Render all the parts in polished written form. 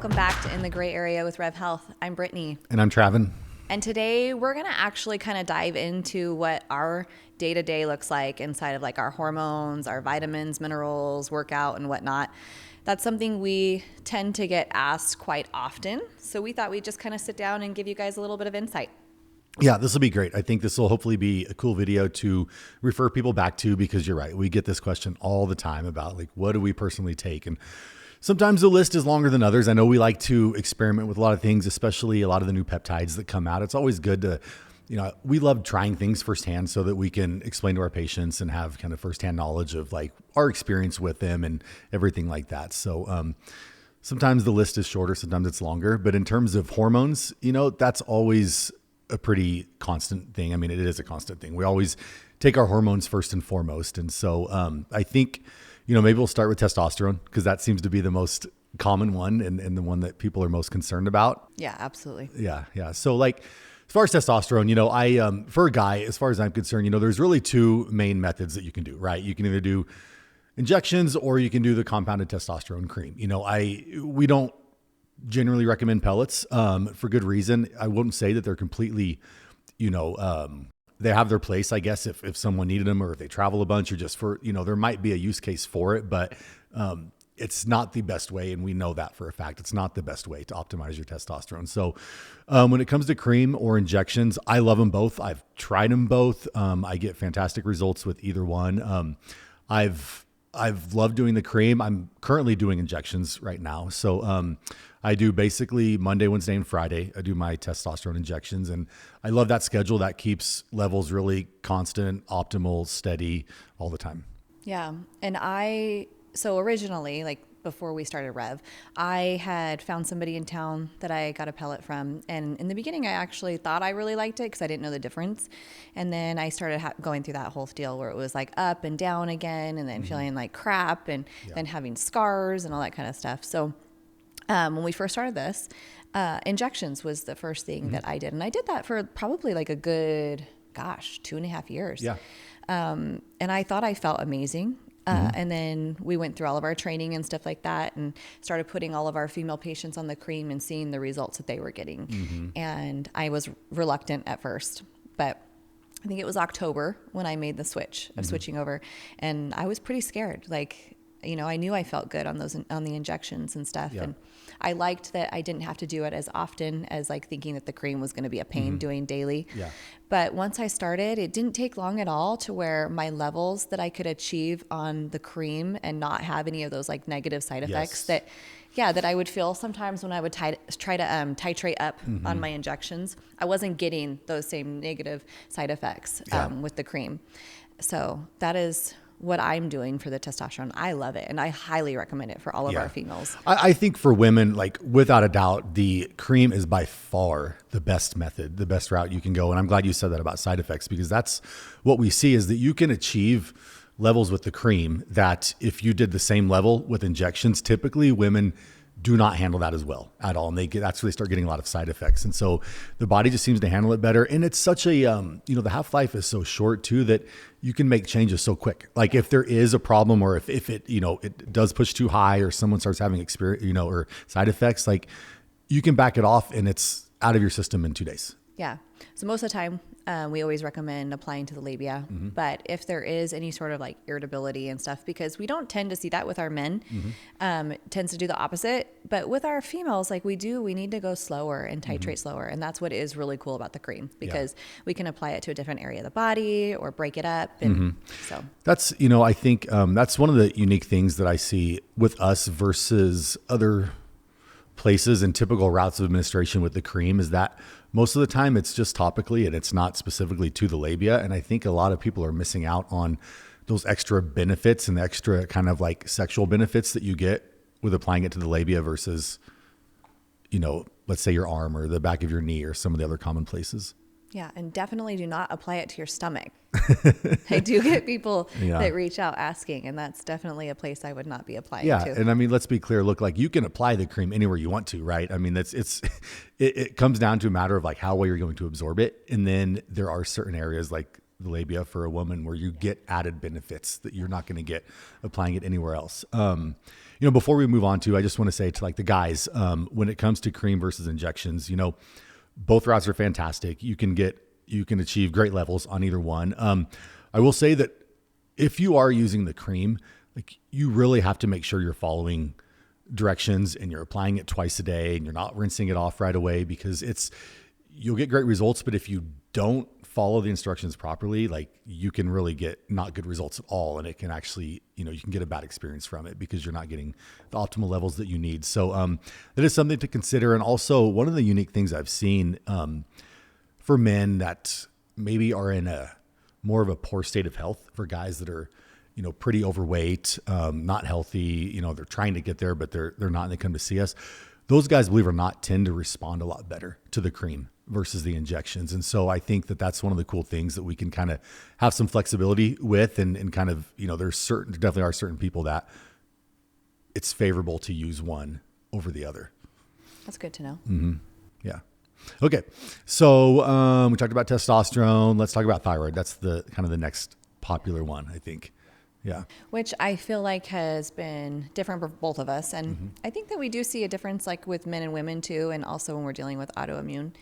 Welcome back to In the Gray Area with REVV Health. I'm Britni. And I'm Travin. And today we're going to actually kind of dive into what our day-to-day looks like inside of like our hormones, our vitamins, minerals, workout, and whatnot. That's something we tend to get asked quite often. So we thought we'd just kind of sit down and give you guys a little bit of insight. Yeah, this will be great. I think this will hopefully be a cool video to refer people back to, because you're right. We get this question all the time about like, what do we personally take? And sometimes the list is longer than others. I know we like to experiment with a lot of things, especially a lot of the new peptides that come out. It's always good to, we love trying things firsthand so that we can explain to our patients and have kind of firsthand knowledge of like our experience with them and everything like that. So, sometimes the list is shorter, sometimes it's longer, but in terms of hormones, that's always a pretty constant thing. I mean, it is a constant thing. We always take our hormones first and foremost. And so, I think, maybe we'll start with testosterone because that seems to be the most common one and the one that people are most concerned about. Yeah, absolutely. Yeah. So like, as far as testosterone, for a guy, as far as I'm concerned, there's really two main methods that you can do, right? You can either do injections or you can do the compounded testosterone cream. We don't generally recommend pellets for good reason. I wouldn't say that they're completely, they have their place, I guess, if someone needed them or if they travel a bunch or just for, there might be a use case for it, but it's not the best way. And we know that for a fact. It's not the best way to optimize your testosterone. So when it comes to cream or injections, I love them both. I've tried them both. I get fantastic results with either one. I've loved doing the cream. I'm currently doing injections right now. So I do basically Monday, Wednesday, and Friday. I do my testosterone injections, and I love that schedule. That keeps levels really constant, optimal, steady all the time. Yeah. And so originally, like before we started Rev, I had found somebody in town that I got a pellet from. And in the beginning, I actually thought I really liked it because I didn't know the difference. And then I started going through that whole deal where it was like up and down again, and then feeling like crap, and then having scars and all that kind of stuff. So when we first started this, injections was the first thing that I did. And I did that for probably like a good, 2.5 years. Yeah. And I thought I felt amazing. And then we went through all of our training and stuff like that and started putting all of our female patients on the cream and seeing the results that they were getting. And I was reluctant at first, but I think it was October when I made the switch of switching over, and I was pretty scared. Like, I knew I felt good on the injections and stuff. Yeah. And I liked that I didn't have to do it as often as like thinking that the cream was going to be a pain doing daily. Yeah. But once I started, it didn't take long at all to where my levels that I could achieve on the cream and not have any of those like negative side effects that I would feel sometimes when I would try to titrate up on my injections. I wasn't getting those same negative side effects with the cream. So that is what I'm doing for the testosterone. I love it, and I highly recommend it for all of our females. I think for women, like without a doubt, the cream is by far the best method, the best route you can go. And I'm glad you said that about side effects, because that's what we see is that you can achieve levels with the cream that if you did the same level with injections, typically women do not handle that as well at all. And that's where they start getting a lot of side effects. And so the body just seems to handle it better. And it's such a, the half-life is so short too, that you can make changes so quick. Like if there is a problem, or if it, it does push too high, or someone starts having experience, or side effects, like you can back it off and it's out of your system in 2 days. Yeah. So most of the time, we always recommend applying to the labia. But if there is any sort of like irritability and stuff, because we don't tend to see that with our men, it tends to do the opposite. But with our females, like we need to go slower and titrate slower. And that's what is really cool about the cream, because we can apply it to a different area of the body or break it up. And so that's, I think that's one of the unique things that I see with us versus other places and typical routes of administration with the cream is that most of the time it's just topically and it's not specifically to the labia. And I think a lot of people are missing out on those extra benefits and the extra kind of like sexual benefits that you get with applying it to the labia versus, let's say your arm or the back of your knee or some of the other common places. Yeah. And definitely do not apply it to your stomach. I do get people that reach out asking, and that's definitely a place I would not be applying to. Yeah. And I mean, let's be clear. Look, like you can apply the cream anywhere you want to, right? I mean, it comes down to a matter of like how well you're going to absorb it. And then there are certain areas like the labia for a woman where you get added benefits that you're not going to get applying it anywhere else. Before we move on to, I just want to say to like the guys, when it comes to cream versus injections, both routes are fantastic. You can achieve great levels on either one. I will say that if you are using the cream, like you really have to make sure you're following directions and you're applying it twice a day and you're not rinsing it off right away, because you'll get great results. But if you don't follow the instructions properly, like you can really get not good results at all. And it can actually, you can get a bad experience from it because you're not getting the optimal levels that you need. So that is something to consider. And also one of the unique things I've seen for men that maybe are in a more of a poor state of health, for guys that are, pretty overweight, not healthy, they're trying to get there, but they're not, and they come to see us. Those guys, believe it or not, tend to respond a lot better to the cream versus the injections. And so I think that that's one of the cool things that we can kind of have some flexibility with, and kind of, there definitely are certain people that it's favorable to use one over the other. That's good to know. Mm-hmm. Yeah. Okay. So we talked about testosterone. Let's talk about thyroid. That's the kind of the next popular one, I think. Yeah. Which I feel like has been different for both of us. And I think that we do see a difference like with men and women too. And also when we're dealing with autoimmune,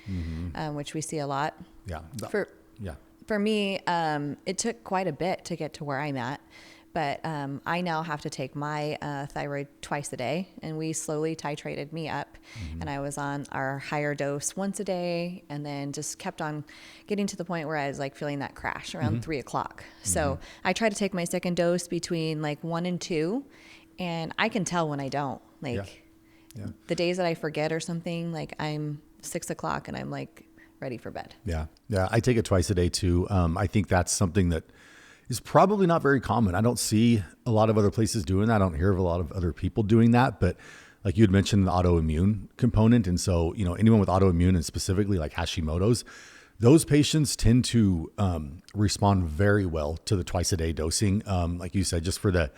which we see a lot. Yeah. For me, it took quite a bit to get to where I'm at. But I now have to take my thyroid twice a day, and we slowly titrated me up. And I was on our higher dose once a day, and then just kept on getting to the point where I was like feeling that crash around 3 o'clock. So I try to take my second dose between like 1 and 2, and I can tell when I don't. Like the days that I forget or something, like I'm 6 o'clock and I'm like ready for bed. Yeah. I take it twice a day too. I think that's something that is probably not very common. I don't see a lot of other places doing that. I don't hear of a lot of other people doing that, but like you had mentioned the autoimmune component. And so, anyone with autoimmune and specifically like Hashimoto's, those patients tend to respond very well to the twice a day dosing. Like you said, just for the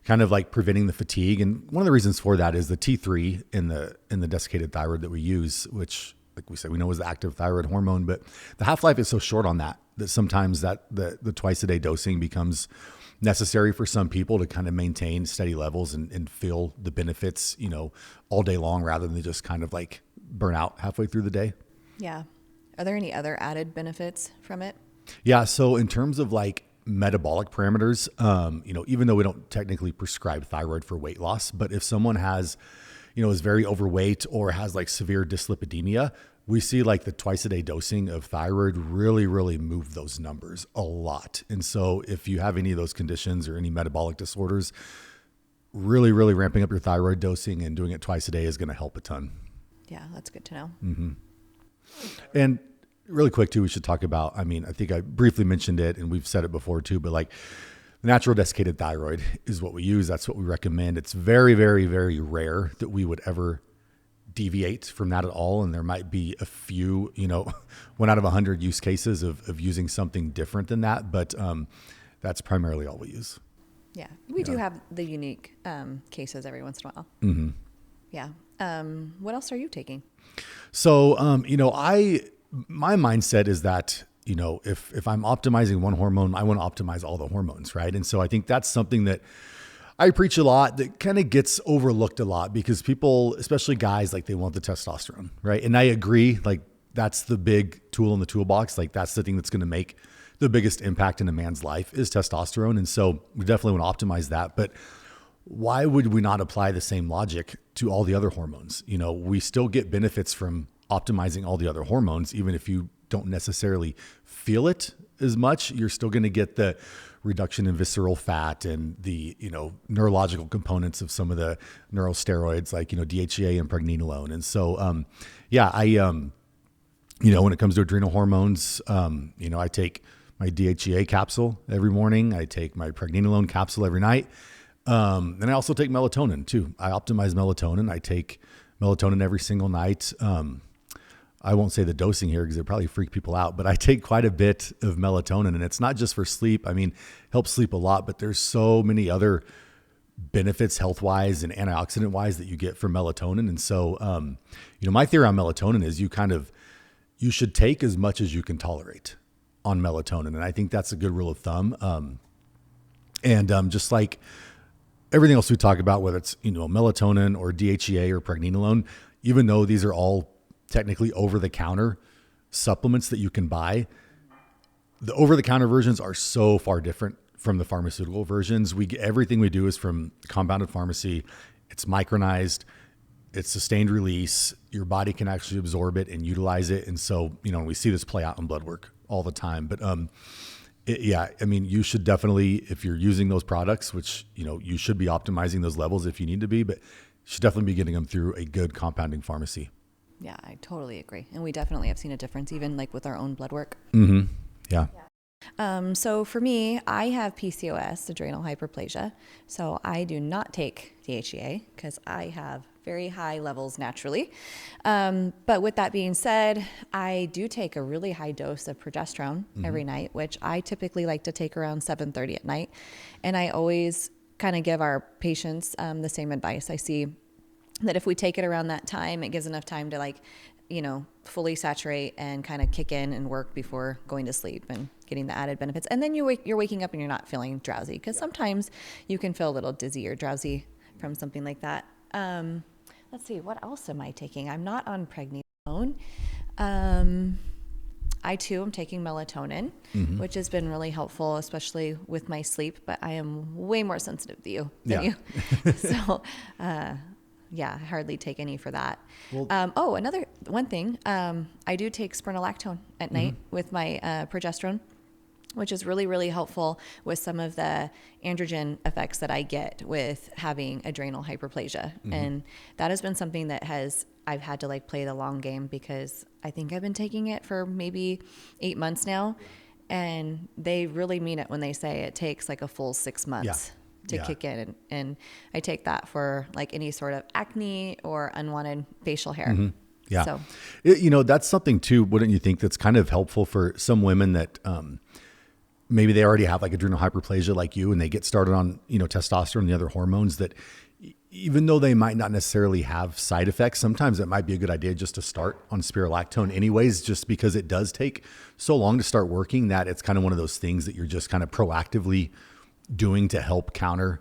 kind of like preventing the fatigue. And one of the reasons for that is the T3 in the desiccated thyroid that we use, which like we said, we know is the active thyroid hormone, but the half-life is so short on that sometimes that the twice a day dosing becomes necessary for some people to kind of maintain steady levels and feel the benefits, all day long, rather than just kind of like burn out halfway through the day. Yeah. Are there any other added benefits from it? Yeah. So in terms of like metabolic parameters, even though we don't technically prescribe thyroid for weight loss, but if someone has, is very overweight or has like severe dyslipidemia, we see like the twice a day dosing of thyroid really, really move those numbers a lot. And so if you have any of those conditions or any metabolic disorders, really, really ramping up your thyroid dosing and doing it twice a day is going to help a ton. Yeah, that's good to know. And really quick too, we should talk about, I think I briefly mentioned it and we've said it before too, but like natural desiccated thyroid is what we use. That's what we recommend. It's very, very, very rare that we would ever deviate from that at all. And there might be a few, 1 out of 100 use cases of using something different than that. But that's primarily all we use. Yeah. We do have the unique cases every once in a while. Yeah. What else are you taking? So, my mindset is that, if I'm optimizing one hormone, I want to optimize all the hormones, right? And so I think that's something that I preach a lot that kind of gets overlooked a lot because people, especially guys, like they want the testosterone, right? And I agree, like that's the big tool in the toolbox. Like that's the thing that's going to make the biggest impact in a man's life is testosterone. And so we definitely want to optimize that. But why would we not apply the same logic to all the other hormones? We still get benefits from optimizing all the other hormones, even if you don't necessarily feel it as much. You're still going to get the reduction in visceral fat and the, neurological components of some of the neurosteroids like, DHEA and pregnenolone. And so, when it comes to adrenal hormones, I take my DHEA capsule every morning. I take my pregnenolone capsule every night. And I also take melatonin too. I optimize melatonin. I take melatonin every single night. I won't say the dosing here because it probably freak people out, but I take quite a bit of melatonin, and it's not just for sleep. Helps sleep a lot, but there's so many other benefits health-wise and antioxidant-wise that you get from melatonin. And so, my theory on melatonin is you should take as much as you can tolerate on melatonin. And I think that's a good rule of thumb. Just like everything else we talk about, whether it's, melatonin or DHEA or pregnenolone, even though these are all technically over-the-counter supplements that you can buy, the over-the-counter versions are so far different from the pharmaceutical versions. Everything we do is from compounded pharmacy. It's micronized. It's sustained release. Your body can actually absorb it and utilize it. And so, we see this play out in blood work all the time. But you should definitely, if you're using those products, which, you should be optimizing those levels if you need to be, but you should definitely be getting them through a good compounding pharmacy. Yeah, I totally agree. And we definitely have seen a difference, even like with our own blood work. Mm-hmm. Yeah. So for me, I have PCOS, adrenal hyperplasia. So I do not take DHEA because I have very high levels naturally. But with that being said, I do take a really high dose of progesterone every night, which I typically like to take around 7:30 at night. And I always kind of give our patients the same advice. I see that if we take it around that time, it gives enough time to fully saturate and kind of kick in and work before going to sleep and getting the added benefits. And then you're waking up and you're not feeling drowsy, because sometimes you can feel a little dizzy or drowsy from something like that. Let's see, what else am I taking? I'm not on pregnenolone. I too am taking melatonin, which has been really helpful, especially with my sleep, but I am way more sensitive than you. So, I hardly take any for that. Well, another one thing, I do take spironolactone at night with my progesterone, which is really, really helpful with some of the androgen effects that I get with having adrenal hyperplasia. And that has been something that I've had to play the long game, because I think I've been taking it for maybe 8 months now. And they really mean it when they say it takes a full 6 months to kick in. And I take that for any sort of acne or unwanted facial hair. Yeah. So, that's something too, wouldn't you think, that's kind of helpful for some women that, maybe they already have adrenal hyperplasia like you, and they get started on, testosterone and the other hormones, that even though they might not necessarily have side effects, sometimes it might be a good idea just to start on spironolactone anyways, just because it does take so long to start working, that it's kind of one of those things that you're just kind of proactively doing to help counter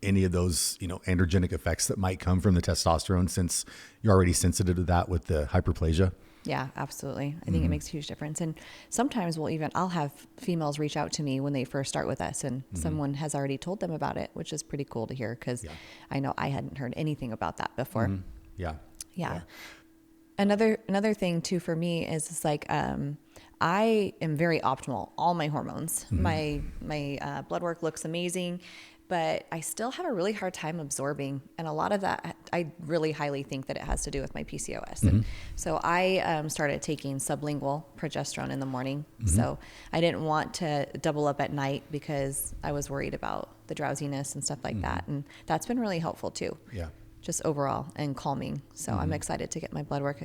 any of those, androgenic effects that might come from the testosterone, since you're already sensitive to that with the hyperplasia. Yeah, absolutely. I think it makes a huge difference. And sometimes I'll have females reach out to me when they first start with us, and someone has already told them about it, which is pretty cool to hear, because I know I hadn't heard anything about that before. Yeah. Another thing too for me is I am very optimal. All my hormones, my blood work looks amazing, but I still have a really hard time absorbing. And a lot of that, I really highly think that it has to do with my PCOS. And so I started taking sublingual progesterone in the morning. So I didn't want to double up at night, because I was worried about the drowsiness and stuff like that. And that's been really helpful too. Yeah. Just overall and calming. So I'm excited to get my blood work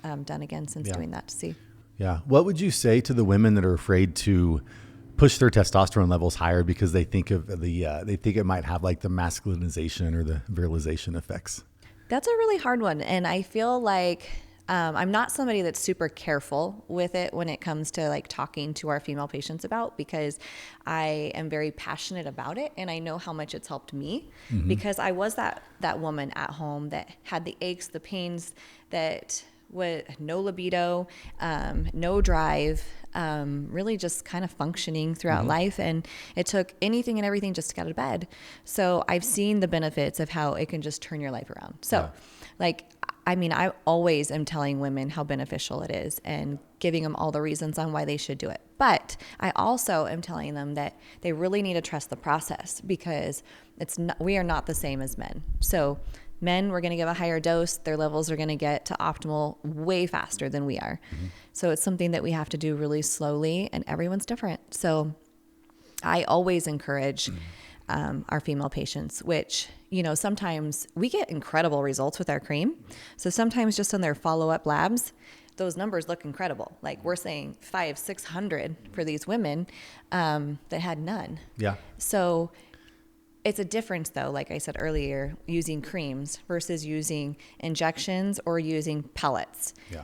done again since doing that, to see. Yeah. What would you say to the women that are afraid to push their testosterone levels higher because they think they think it might have the masculinization or the virilization effects? That's a really hard one. And I feel like I'm not somebody that's super careful with it when it comes to talking to our female patients about, because I am very passionate about it, and I know how much it's helped me, because I was that woman at home that had the aches, the pains, that with no libido, no drive, really just kind of functioning throughout life. And it took anything and everything just to get out of bed. So I've seen the benefits of how it can just turn your life around. So I always am telling women how beneficial it is and giving them all the reasons on why they should do it. But I also am telling them that they really need to trust the process, because we are not the same as men. So men, we're going to give a higher dose. Their levels are going to get to optimal way faster than we are. So it's something that we have to do really slowly, and everyone's different. So I always encourage our female patients, which, sometimes we get incredible results with our cream. So sometimes just on their follow-up labs, those numbers look incredible. We're saying 500-600 for these women that had none. Yeah. So it's a difference, though, like I said earlier, using creams versus using injections or using pellets. Yeah.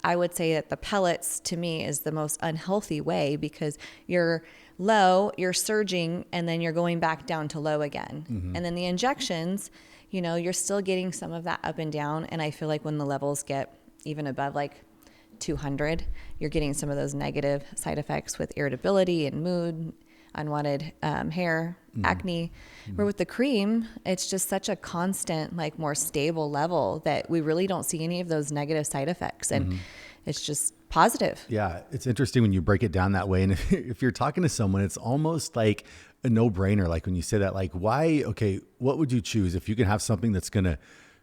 I would say that the pellets to me is the most unhealthy way, because you're low, you're surging, and then you're going back down to low again. And then the injections, you know, you're still getting some of that up and down. And I feel like when the levels get even above like 200, you're getting some of those negative side effects with irritability and mood, unwanted hair, acne. Where with the cream, it's just such a constant, like more stable level that we really don't see any of those negative side effects. And it's just positive. Yeah. It's interesting when you break it down that way. And if you're talking to someone, it's almost like a no-brainer. Like when you say that, like, why, okay, what would you choose if you can have something that's going to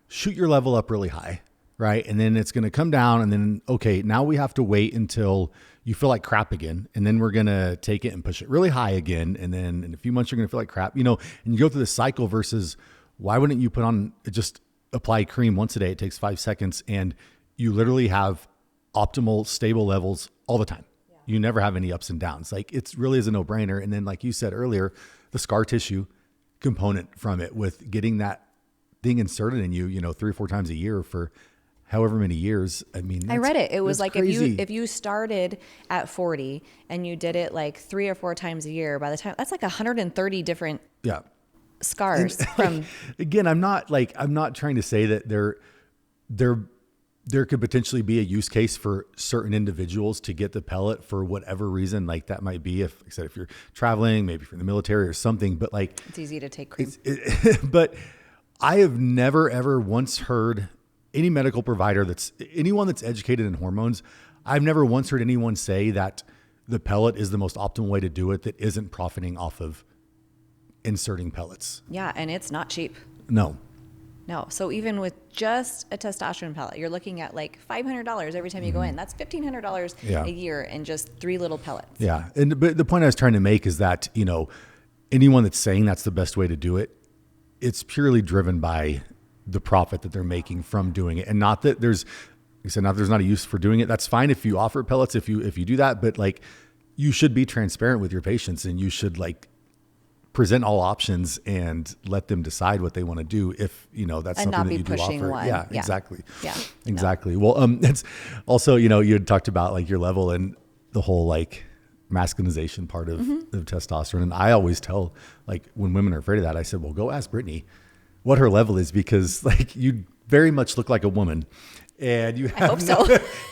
shoot your level up really high, right? And then it's going to come down, and then, okay, now we have to wait until you feel like crap again. And then we're going to take it and push it really high again. And then in a few months, you're going to feel like crap, you know, and you go through this cycle versus why wouldn't you put on, just apply cream once a day? It takes 5 seconds and you literally have optimal, stable levels all the time. You never have any ups and downs. Like it really is a no-brainer. And then like you said earlier, the scar tissue component from it with getting that thing inserted in you, you know, 3 or 4 times a year for however many years. I mean, I read it. It was like crazy. if you started at 40 and you did it like 3 or 4 times a year, by the time that's like 130 different scars from. Again, I'm not trying to say that there could potentially be a use case for certain individuals to get the pellet for whatever reason. Like that might be if, like I said, if you're traveling, maybe for the military or something, but like it's easy to take cream. But I have never, ever once heard any medical provider anyone that's educated in hormones. I've never once heard anyone say that the pellet is the most optimal way to do it that isn't profiting off of inserting pellets. Yeah. And it's not cheap. No. So even with just a testosterone pellet, you're looking at like $500 every time you go in. That's $1,500 a year in just 3 little pellets. Yeah. But the point I was trying to make is that, you know, anyone that's saying that's the best way to do it, it's purely driven by the profit that they're making from doing it. And not that there's not a use for doing it. That's fine if you offer pellets, if you do that, but like you should be transparent with your patients and you should like present all options and let them decide what they want to do. If, you know, that's and something not that you do offer. One. Yeah, exactly. Yeah, exactly. No. Well, it's also, you know, you had talked about like your level and the whole like masculinization part of testosterone. And I always tell, like, when women are afraid of that, I said, well, go ask Britni what her level is, because like you very much look like a woman. And you have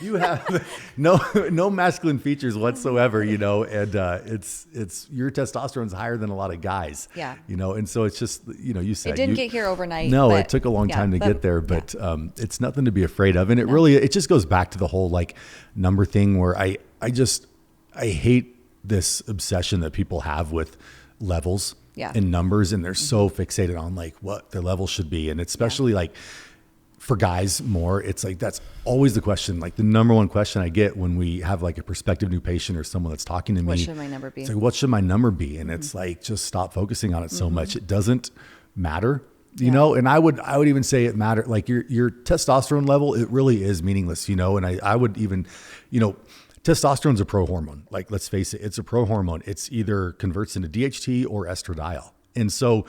you have no masculine features whatsoever, you know, and it's your testosterone's higher than a lot of guys. Yeah. You know, and so it's just, you know, you said it didn't get here overnight. No, it took a long time to get there, but it's nothing to be afraid of. And it just goes back to the whole like number thing where I hate this obsession that people have with levels and numbers, and they're so fixated on like what their level should be. And especially like for guys more, it's like, that's always the question. Like the number one question I get when we have like a prospective new patient or someone that's talking to me. What should my number be? It's like, what should my number be? And it's like, just stop focusing on it so much. It doesn't matter, you know? And I would even say it matter. Like your testosterone level, it really is meaningless, you know? And I would even, you know, testosterone's a pro hormone. Like, let's face it, it's a pro hormone. It's either converts into DHT or estradiol. And so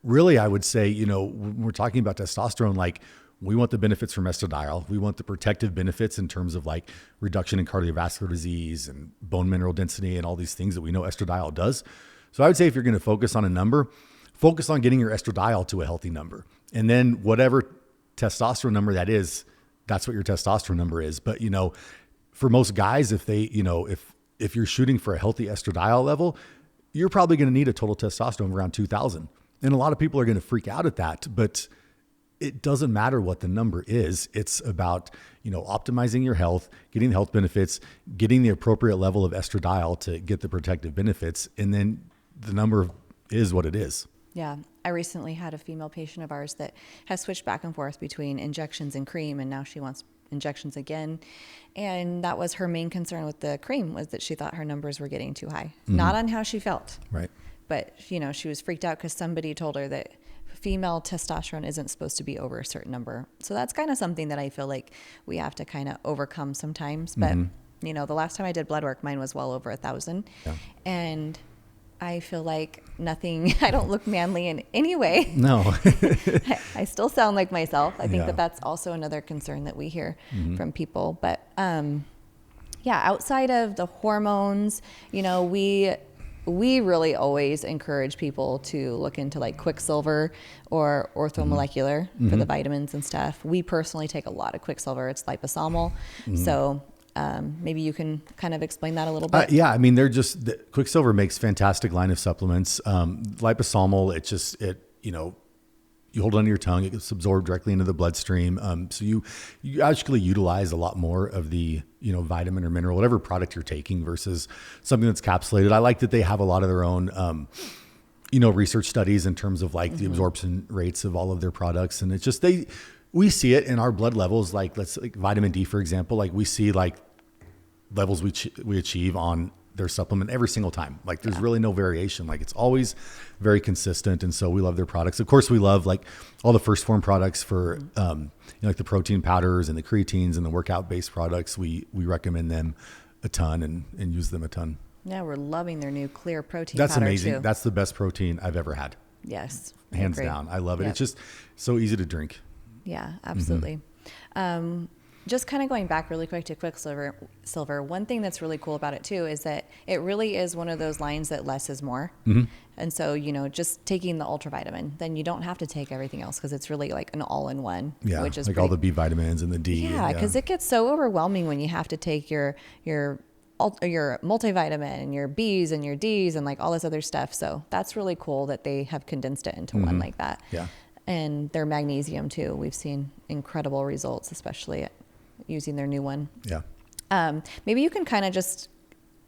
really, I would say, you know, when we're talking about testosterone, like we want the benefits from estradiol. We want the protective benefits in terms of like reduction in cardiovascular disease and bone mineral density and all these things that we know estradiol does. So I would say if you're going to focus on a number, focus on getting your estradiol to a healthy number. And then whatever testosterone number that is, that's what your testosterone number is. But, you know, for most guys, if they, you know, if you're shooting for a healthy estradiol level, you're probably going to need a total testosterone of around 2,000. And a lot of people are going to freak out at that, but it doesn't matter what the number is. It's about, you know, optimizing your health, getting the health benefits, getting the appropriate level of estradiol to get the protective benefits. And then the number is what it is. Yeah. I recently had a female patient of ours that has switched back and forth between injections and cream, and now she wants injections again. And that was her main concern with the cream, was that she thought her numbers were getting too high, not on how she felt. Right. But, you know, she was freaked out because somebody told her that female testosterone isn't supposed to be over a certain number. So that's kind of something that I feel like we have to kind of overcome sometimes. But, you know, the last time I did blood work, mine was well over 1,000. Yeah. And I feel like nothing, I don't look manly in any way. No. I still sound like myself. I think Yeah. that's also another concern that we hear from people. But yeah, outside of the hormones, we really always encourage people to look into like Quicksilver or orthomolecular for the vitamins and stuff. We personally take a lot of Quicksilver. It's liposomal. So maybe you can kind of explain that a little bit. Yeah, I mean, Quicksilver makes fantastic line of supplements. Liposomal, you hold it under your tongue, it gets absorbed directly into the bloodstream. So you actually utilize a lot more of the, vitamin or mineral, whatever product you're taking versus something that's capsulated. I like that they have a lot of their own, research studies in terms of like the absorption rates of all of their products. And it's just, we see it in our blood levels, like vitamin D, for example, like we see like levels we achieve on their supplement every single time. Like there's really no variation. Like it's always very consistent. And so we love their products. Of course, we love like all the first form products for, like the protein powders and the creatines and the workout based products. We recommend them a ton and use them a ton. Yeah, we're loving their new clear protein That's powder amazing. too. That's the best protein I've ever had. Yes. Hands down. I love it. It's just so easy to drink. Yeah, absolutely. Just kind of going back really quick to Quicksilver, one thing that's really cool about it too is that it really is one of those lines that less is more. And so, just taking the ultravitamin, then you don't have to take everything else because it's really like an all-in-one. Yeah, which is like all the B vitamins and the D. Yeah, because it gets so overwhelming when you have to take your multivitamin and your B's and your D's and like all this other stuff. So that's really cool that they have condensed it into one like that. Yeah. And their magnesium too. We've seen incredible results, especially using their new one. Yeah. Maybe you can kind of just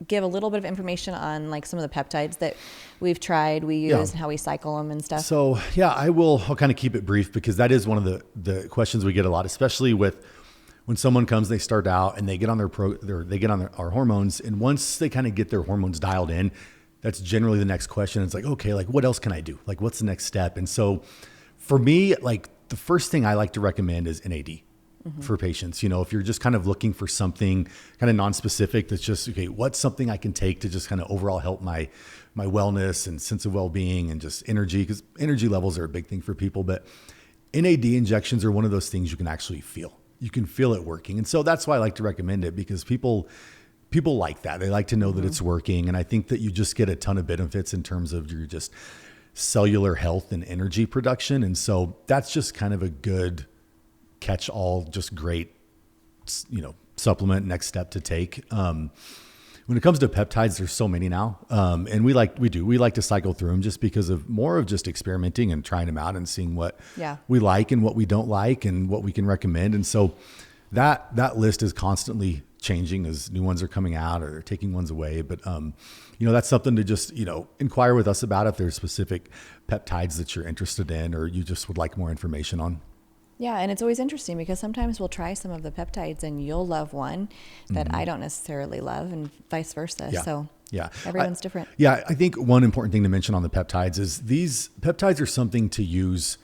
give a little bit of information on like some of the peptides that we've tried, we use, and how we cycle them and stuff. So yeah, I'll kind of keep it brief because that is one of the questions we get a lot, especially with when someone comes, they start out and they get on our hormones. And once they kind of get their hormones dialed in, that's generally the next question. It's like, okay, like what else can I do? Like what's the next step? And so for me, like the first thing I like to recommend is NAD. For patients, if you're just kind of looking for something kind of non-specific, that's just, okay, what's something I can take to just kind of overall help my wellness and sense of well-being and just energy, because energy levels are a big thing for people. But NAD injections are one of those things you can actually feel. You can feel it working. And so that's why I like to recommend it, because people like that. They like to know that it's working. And I think that you just get a ton of benefits in terms of your just cellular health and energy production. And so that's just kind of a good catch all, just great, supplement next step to take. When it comes to peptides, there's so many now. And we like to cycle through them just because of more of just experimenting and trying them out and seeing what we like and what we don't like and what we can recommend. And so that list is constantly changing as new ones are coming out or they're taking ones away. But, that's something to just, inquire with us about if there's specific peptides that you're interested in or you just would like more information on. Yeah, and it's always interesting because sometimes we'll try some of the peptides and you'll love one that I don't necessarily love and vice versa. Yeah. So yeah, everyone's different. Yeah, I think one important thing to mention on the peptides is these peptides are something to use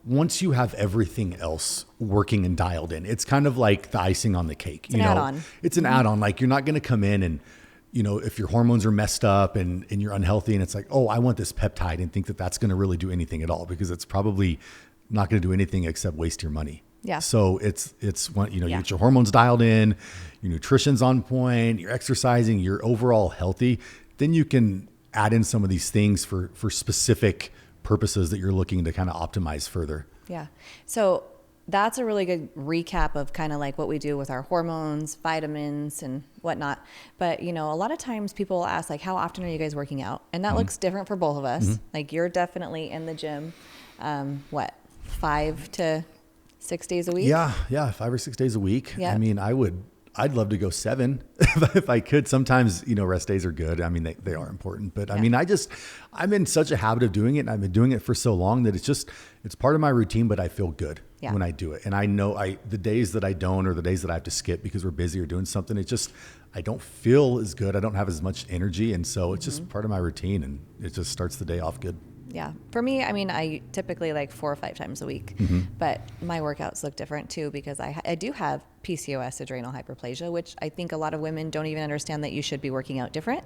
once you have everything else working and dialed in. It's kind of like the icing on the cake. It's an add-on. It's an add-on. Like you're not going to come in and, if your hormones are messed up and you're unhealthy and it's like, oh, I want this peptide and think that that's going to really do anything at all, because it's probably not going to do anything except waste your money. Yeah. So it's when, you get your hormones dialed in, your nutrition's on point, you're exercising, you're overall healthy, then you can add in some of these things for specific purposes that you're looking to kind of optimize further. Yeah. So that's a really good recap of kind of like what we do with our hormones, vitamins and whatnot. But, a lot of times people ask like, how often are you guys working out? And that looks different for both of us. Like you're definitely in the gym, 5 to 6 days a week? Yeah. 5 or 6 days a week. Yeah. I mean, I'd love to go 7 if I could. Sometimes, rest days are good. I mean, they are important, but I mean, I'm in such a habit of doing it and I've been doing it for so long that it's part of my routine, but I feel good when I do it. And I know the days that I don't, or the days that I have to skip because we're busy or doing something, I don't feel as good. I don't have as much energy. And so it's just part of my routine and it just starts the day off good. Yeah. For me, I mean, I typically like 4 or 5 times a week, but my workouts look different too because I do have PCOS, adrenal hyperplasia, which I think a lot of women don't even understand that you should be working out different.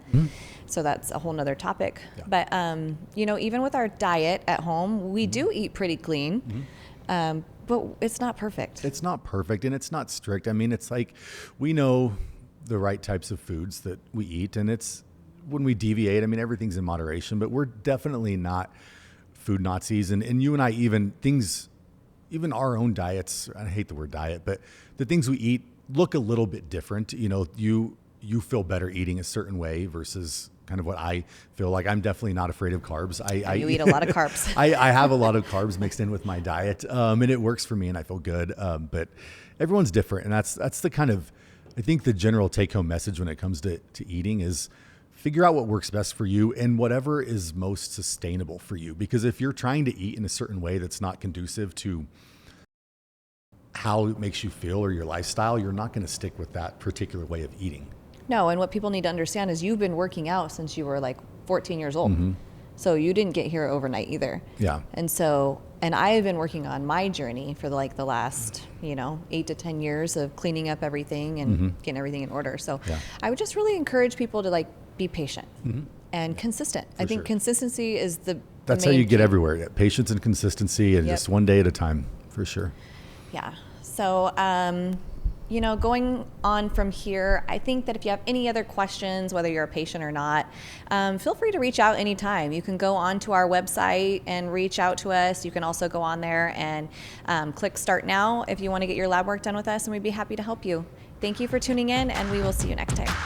So that's a whole nother topic. Yeah. But, you know, even with our diet at home, we do eat pretty clean. But it's not perfect. It's not perfect and it's not strict. I mean, it's like we know the right types of foods that we eat, and it's when we deviate, I mean, everything's in moderation, but we're definitely not food Nazis. And you and I, even our own diets, I hate the word diet, but the things we eat look a little bit different. You know, you feel better eating a certain way versus kind of what I feel like. I'm definitely not afraid of carbs. You eat a lot of carbs. I have a lot of carbs mixed in with my diet, and it works for me and I feel good. But everyone's different. And that's the kind of, I think the general take home message when it comes to eating is figure out what works best for you and whatever is most sustainable for you. Because if you're trying to eat in a certain way that's not conducive to how it makes you feel or your lifestyle, you're not going to stick with that particular way of eating. No, and what people need to understand is you've been working out since you were like 14 years old. So you didn't get here overnight either. Yeah. And I've been working on my journey for the last, 8 to 10 years of cleaning up everything and getting everything in order. So I would just really encourage people to be patient and consistent. I think consistency is that's how you get everywhere. Patience and consistency and just one day at a time, for sure. Yeah. So, going on from here, I think that if you have any other questions, whether you're a patient or not, feel free to reach out anytime. You can go onto our website and reach out to us. You can also go on there and click Start Now if you want to get your lab work done with us, and we'd be happy to help you. Thank you for tuning in, and we will see you next time.